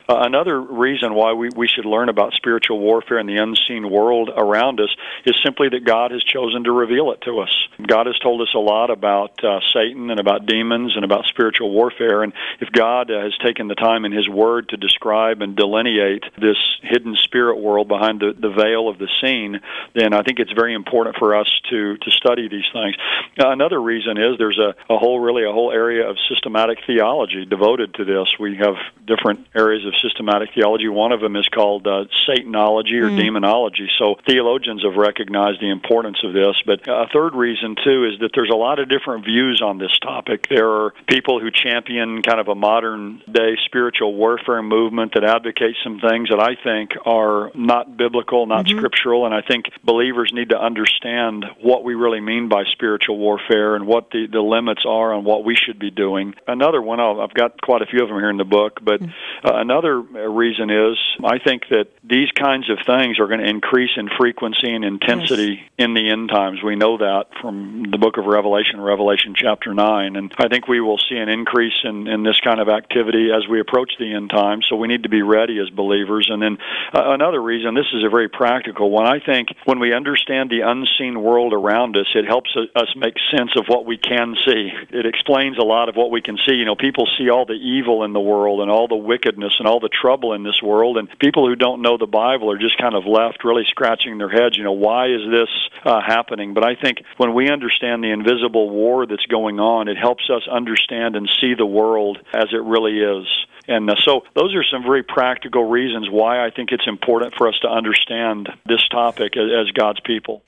Another reason why we should learn about spiritual warfare and the unseen world around us is simply that God has chosen to reveal it to us. God has told us a lot about Satan and about demons and about spiritual warfare, and if God has taken the time in His Word to describe and delineate this hidden spirit world behind the veil of the scene, then I think it's very important for us to study these things. Another reason is there's a whole area of systematic theology devoted to this. We have different areas of systematic theology. One of them is called Satanology or demonology. So theologians have recognized the importance of this. But a third reason, too, is that there's a lot of different views on this topic. There are people who champion kind of a modern-day spiritual warfare movement that advocates some things that I think are not biblical, not scriptural, and I think believers need to understand what we really mean by spiritual warfare and what the limits are on what we should be doing. Another one, I've got quite a few of them here in the book, but another reason is I think that these kinds of things are going to increase in frequency and intensity in the end times. We know that from the book of Revelation chapter 9, and I think we will see an increase in this kind of activity as we approach the end times, so we need to be ready as believers. And then another reason, this is a very practical one, I think when we understand the unseen world around us, it helps us make sense of what we can see. It explains a lot of what we can see. You know, people see all the evil in the world and all the wickedness and all the trouble in this world, and people who don't know the Bible are just kind of left really scratching their heads, you know, why is this happening? But I think when we understand the invisible war that's going on, it helps us understand and see the world as it really is. And so those are some very practical reasons why I think it's important for us to understand this topic as God's people.